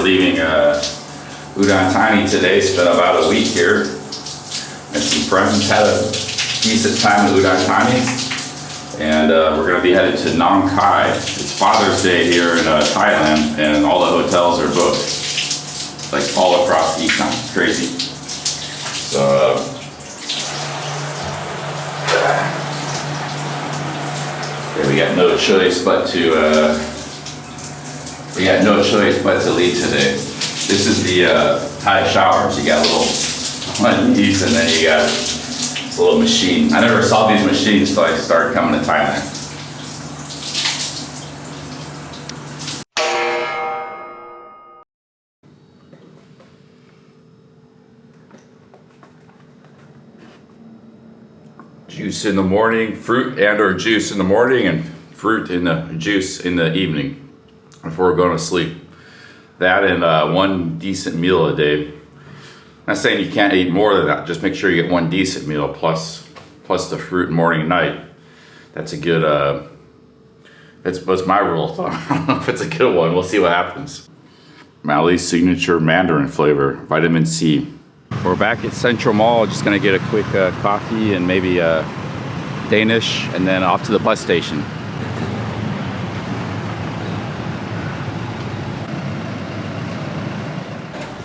leaving Udon Thani today. Spent about a week here. Met some friends, had a decent time in Udon Thani. And we're going to be headed to Nong Khai. It's Father's Day here in Thailand, and all the hotels are booked. Like all across Isaan. It's crazy. So, yeah, we got no choice but to leave today. This is the Thai showers. You got little one of these, and then you got this little machine. I never saw these machines until I started coming to Thailand. Juice in the morning, fruit and or juice in the morning, and fruit in the juice in the evening before going to sleep. That and one decent meal a day. I'm not saying you can't eat more than that. Just make sure you get one decent meal plus the fruit morning and night. That's a good. That's my rule of thumb. I don't know if it's a good one. We'll see what happens. Mali's signature Mandarin flavor, vitamin C. We're back at Central Mall. Just gonna get a quick coffee and maybe Danish, and then off to the bus station.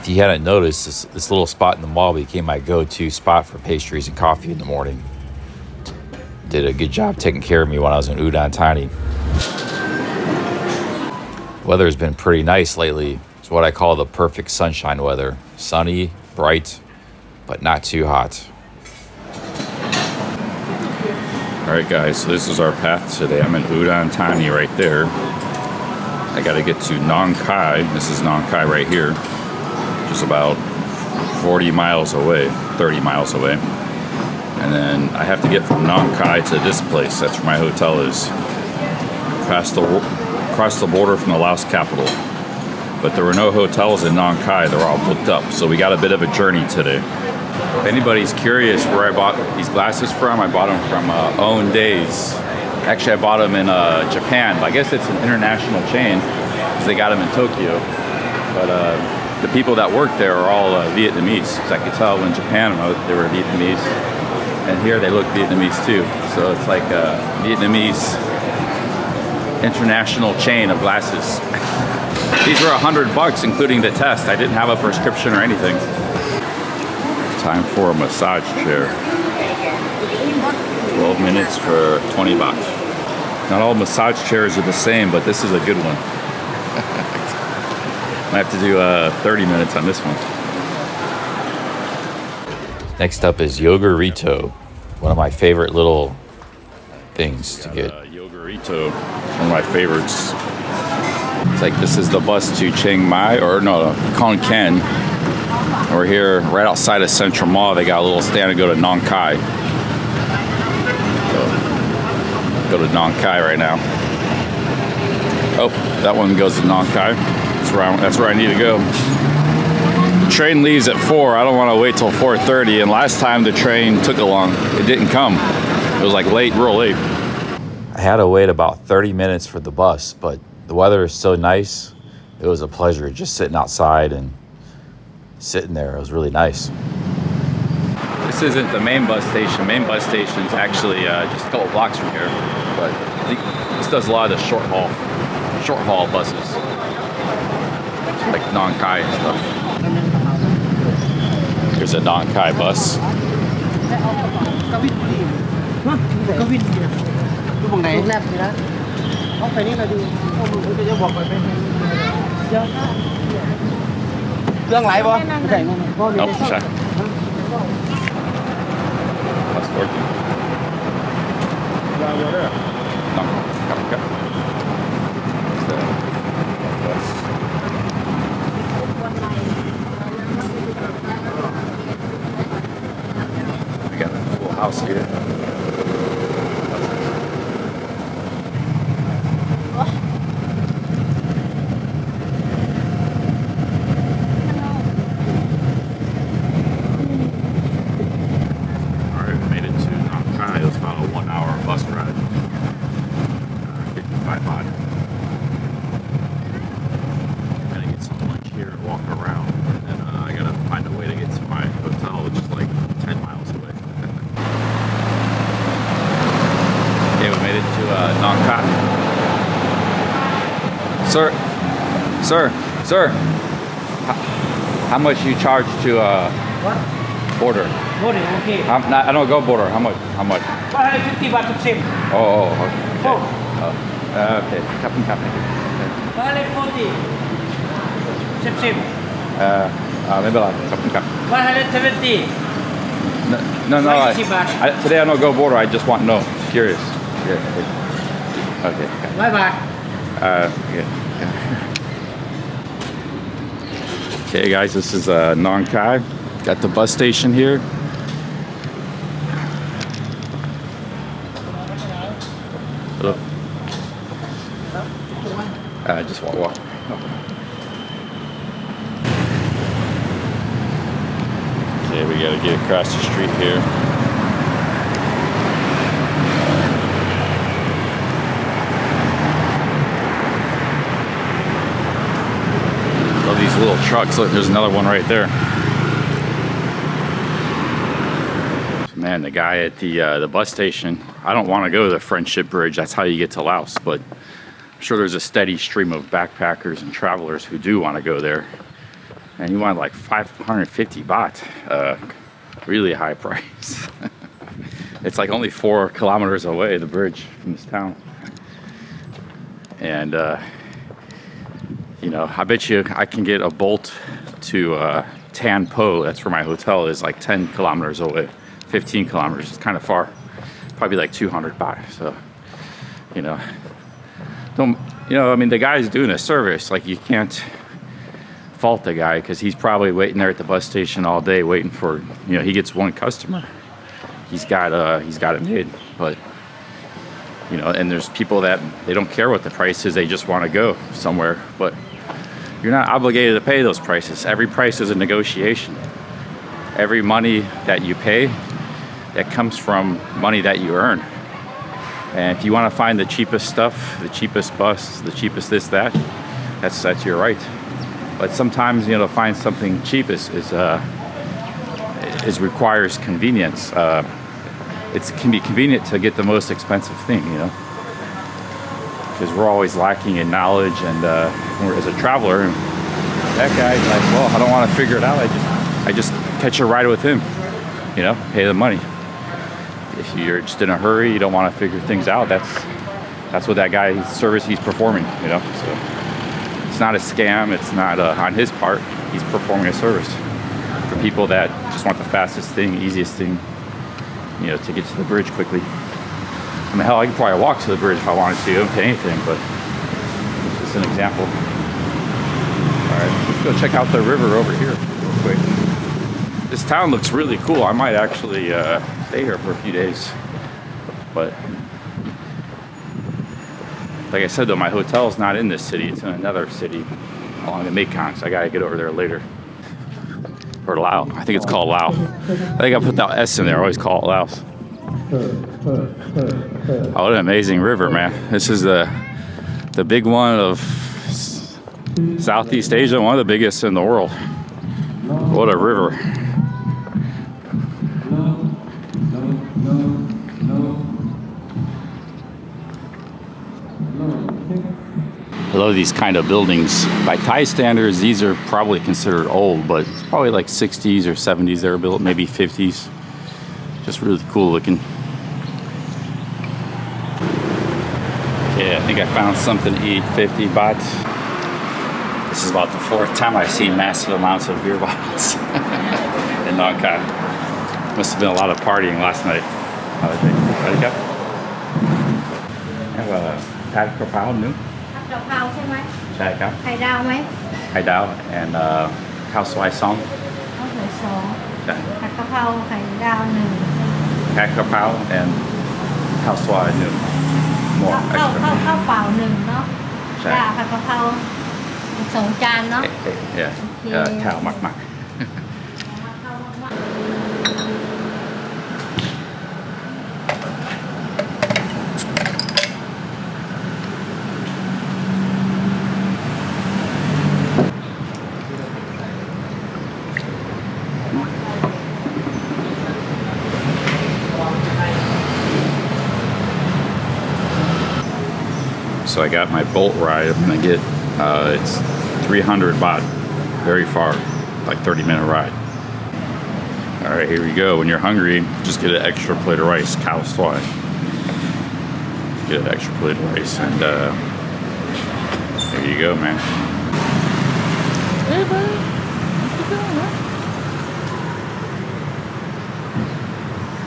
If you hadn't noticed, this little spot in the mall became my go-to spot for pastries and coffee in the morning. Did a good job taking care of me when I was in Udon Thani. Weather has been pretty nice lately. It's what I call the perfect sunshine weather. Sunny, bright, but not too hot. All right, guys, so this is our path today. I'm in Udon Thani right there. I got to get to Nong Khai. This is Nong Khai right here. Just about 40 miles away, 30 miles away. And then I have to get from Nong Khai to this place. That's where my hotel is. Across the border from the Laos capital. But there were no hotels in Nong Khai. They're all booked up. So we got a bit of a journey today. If anybody's curious where I bought these glasses from, I bought them from Own Days. Actually, I bought them in Japan. I guess it's an international chain because they got them in Tokyo. But the people that work there are all Vietnamese. Because I could tell in Japan they were Vietnamese. And here they look Vietnamese too. So it's like a Vietnamese international chain of glasses. These were $100 including the test. I didn't have a prescription or anything. Time for a massage chair. 12 minutes for 20 baht. Not all massage chairs are the same, but this is a good one. I have to do 30 minutes on this one. Next up is Yogurito, one of my favorite little things to get. Yogurito, one of my favorites. It's like this is the bus to Chiang Mai, or no, Khon Kaen. We're here right outside of Central Mall. They got a little stand to go to Nong Khai. So, go to Nong Khai right now. Oh, that one goes to Nong Khai. That's where I need to go. The train leaves at 4. I don't want to wait till 4:30. And last time the train took along, it didn't come. It was like late, real late. I had to wait about 30 minutes for the bus, but the weather is so nice. It was a pleasure just sitting outside and sitting there. It was really nice. This isn't the main bus station. Main bus station is actually just a couple blocks from here. But I think this does a lot of the short haul buses. Like Nong Khai and stuff. Here's a Nong Khai bus. Nope, check. That's working. No, okay. We got a full house here. Gonna get some lunch here. walk around, and then I gotta find a way to get to my hotel, which is like 10 miles away. Okay, we made it to Nong Khai. Sir, how much you charge to What? border? Border, okay. I don't go border. How much? 150 baht to same. Oh, okay. Oh. Okay. Kapin. 140. Same. ไม่เป็นไรขอบคุณครับ 170. No, 120 baht. today I don't go border. I just want to know. Curious. Yeah. Okay. Bye bye. Yeah. Okay, guys, this is Nong Khai. Got the bus station here. Hello. Just walk. Okay, we gotta get across the street here. Love these little trucks. Look, there's another one right there. Man, the guy at the bus station, I don't want to go to the Friendship Bridge. That's how you get to Laos, but I'm sure there's a steady stream of backpackers and travelers who do want to go there. And he wanted like 550 baht, really high price. It's like only 4 kilometers away, the bridge from this town. And you know, I bet you I can get a bolt to Tan Po. That's where my hotel is, like 10 kilometers away. 15 kilometers, it's kind of far. Probably like 200 baht. So, you know, I mean, the guy's doing a service. Like, you can't fault the guy because he's probably waiting there at the bus station all day waiting for, you know, he gets one customer. He's got it made. But, you know, and there's people that they don't care what the price is. They just want to go somewhere. But you're not obligated to pay those prices. Every price is a negotiation. Every money that you pay, that comes from money that you earn. And if you want to find the cheapest stuff, the cheapest bus, the cheapest this, that's your right. But sometimes, you know, to find something cheap is requires convenience. It can be convenient to get the most expensive thing, you know, because we're always lacking in knowledge. And as a traveler, that guy's like, well, I don't want to figure it out. I just catch a ride with him, you know, pay the money. If you're just in a hurry, you don't want to figure things out, that's what that guy's service he's performing, you know. So it's not a scam, it's not on his part. He's performing a service for people that just want the fastest thing, easiest thing, you know, to get to the bridge quickly. I mean, hell, I could probably walk to the bridge if I wanted to. I don't pay anything, but it's just an example. All right, let's go check out the river over here real quick. This town looks really cool. I might actually stay here for a few days. But like I said, though, my hotel's not in this city. It's in another city along the Mekong, so I gotta get over there later. Or Lao. I think it's called Lao. I think I put that S in there. I always call it Laos. Oh, what an amazing river, man. This is the big one of Southeast Asia, one of the biggest in the world. What a river. I love these kind of buildings. By Thai standards, these are probably considered old, but it's probably like 60s or 70s they were built, maybe 50s. Just really cool looking. Okay, I think I found something to eat. 50 baht. This is about the 4th time I've seen massive amounts of beer bottles in Nong Khai. Must have been a lot of partying last night, I would think. Ready, Cap? Have a pad krapao new? กะเพราใช่ไหม ใช่ครับ ไข่ดาวไหม ไข่ดาว and ข้าวซอยซอง ข้าวสวยสอง ใช่ ผัดกะเพราไข่ดาวหนึ่ง pad krapao and ข้าวซอยหนึ่ง more ข้าว extra ข้าวเปล่าหนึ่งเนาะ ใช่ จ้าผัดกะเพรา2 จานเนาะ yeah ข้าวมากๆ อ So I got my boat ride. I'm gonna get it's 300 baht, very far, like 30-minute ride. All right, here we go. When you're hungry, just get an extra plate of rice, khao soi. Get an extra plate of rice, and there you go, man. Hey, buddy. What you doing, man?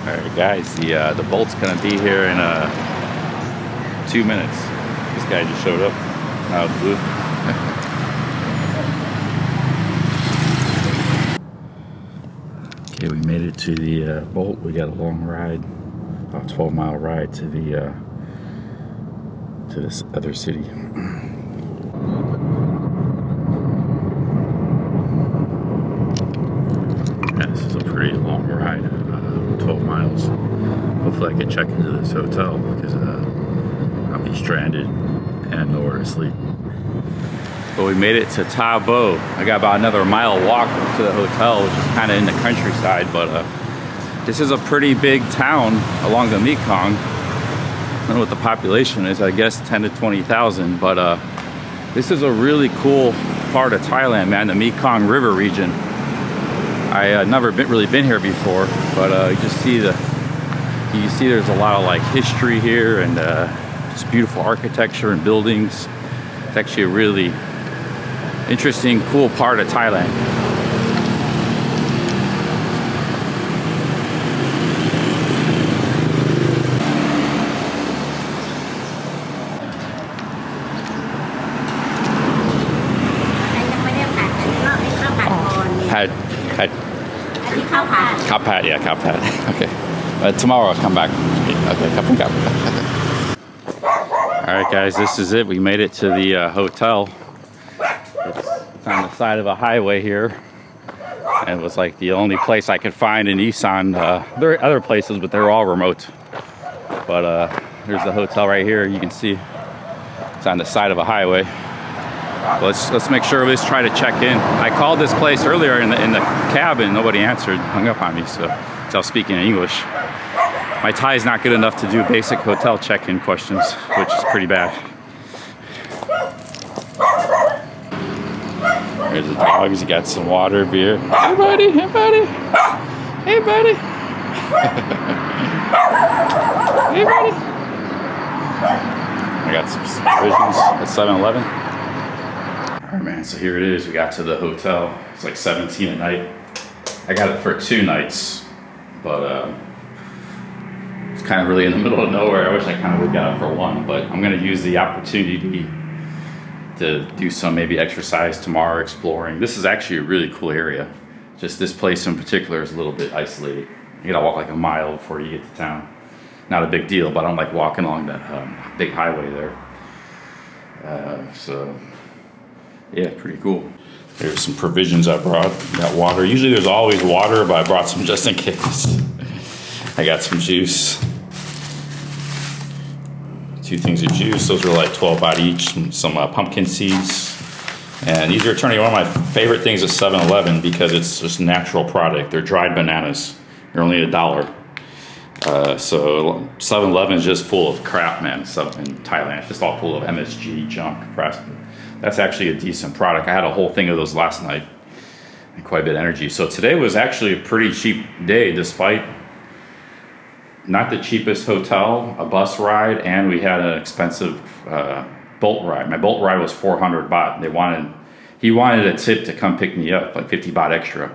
All right, guys. The boat's gonna be here in 2 minutes. This guy just showed up out of the blue. Okay, we made it to the boat. We got a long ride, about 12-mile ride to the to this other city. Yeah, this is a pretty long ride, 12 miles. Hopefully I can check into this hotel because I'll be stranded and nowhere to sleep. But we made it to Ta Bo. I got about another mile walk to the hotel, which is kind of in the countryside, but this is a pretty big town along the Mekong. I don't know what the population is, I guess 10 to 20,000, but this is a really cool part of Thailand, man, the Mekong River region. I never really been here before, but you just see there's a lot of like history here and just beautiful architecture and buildings. It's actually a really interesting, cool part of Thailand. Had Khao pad, yeah, khao pad. Okay. Tomorrow I'll come back. Okay, khao. All right, guys, this is it. We made it to the hotel. It's on the side of a highway here. And it was like the only place I could find in Isaan. There are other places, but they're all remote. But there's the hotel right here. You can see it's on the side of a highway. Let's make sure. Let's try to check in. I called this place earlier in the cabin. Nobody answered. Hung up on me. So I was speaking in English. My Thai is not good enough to do basic hotel check-in questions, which is pretty bad. There's the dogs. You got some water, beer. Hey, buddy. Hey, buddy. Hey, buddy. Hey, buddy. I got some provisions at 7-Eleven. All right, man, so here it is. We got to the hotel. It's like 17 a night. I got it for 2 nights, but it's kind of really in the middle of nowhere. I wish I kind of would have got it for 1, but I'm gonna use the opportunity to do some maybe exercise tomorrow, exploring. This is actually a really cool area. Just this place in particular is a little bit isolated. You gotta walk like a mile before you get to town. Not a big deal, but I'm like walking along that big highway there. So yeah, pretty cool. There's some provisions I brought. Got water. Usually there's always water, but I brought some just in case. I got some juice. 2 things of juice. Those are like 12 baht each. Some pumpkin seeds. And these are turning one of my favorite things at 7-Eleven because it's just a natural product. They're dried bananas. They're only $1. So 7-Eleven is just full of crap, man. Stuff in Thailand. It's just all full of MSG junk. That's actually a decent product. I had a whole thing of those last night. And quite a bit of energy. So today was actually a pretty cheap day, despite not the cheapest hotel, a bus ride, and we had an expensive boat ride. My boat ride was 400 baht. He wanted a tip to come pick me up, like 50 baht extra,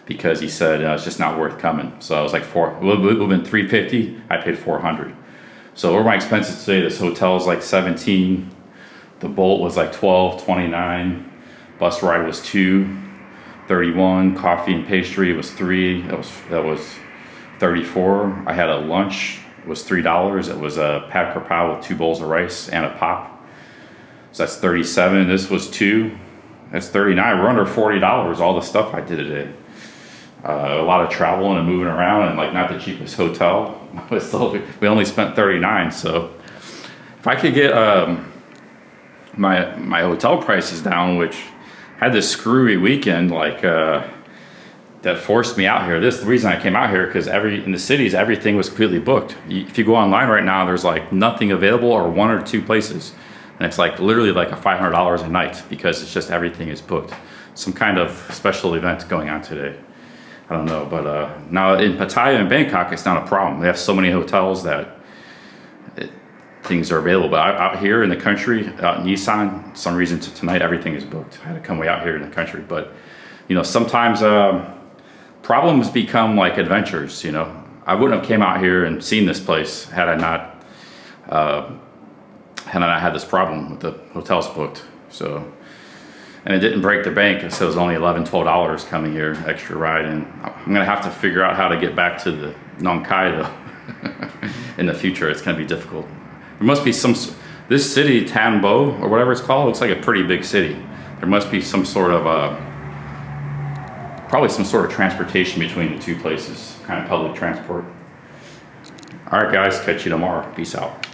because he said it's just not worth coming. So I was like, it would have been 350. I paid 400. So what were my expenses today? This hotel is like 17. The boat was like 12, 29. Bus ride was 2, 31. Coffee and pastry was 3. That was 34. I had a lunch. It was $3. It was a pad krapao with 2 bowls of rice and a pop. So that's 37. This was 2. That's 39. We're under $40. All the stuff I did today. A lot of traveling and moving around, and like not the cheapest hotel. But still, we only spent 39. So if I could get my hotel prices down, which had this screwy weekend, like that forced me out here. This is the reason I came out here, because in the cities everything was completely booked. If you go online right now, there's like nothing available or 1 or 2 places. and it's like literally like a $500 a night because it's just everything is booked. Some kind of special event going on today. I don't know, but now in Pattaya and Bangkok, it's not a problem. They have so many hotels that things are available. But out here in the country, out in Isaan, some reason tonight everything is booked. I had to come way out here in the country, but you know, sometimes problems become like adventures. You know, I wouldn't have came out here and seen this place had I not had this problem with the hotels booked. So. And it didn't break the bank, so it was only $11, $12 coming here, extra ride. And I'm gonna have to figure out how to get back to the Nong Khai though. In the future, it's gonna be difficult. There must be this city, Tan Bo, or whatever it's called, looks like a pretty big city. There must be some sort of, probably some sort of transportation between the two places, kind of public transport. All right, guys, catch you tomorrow. Peace out.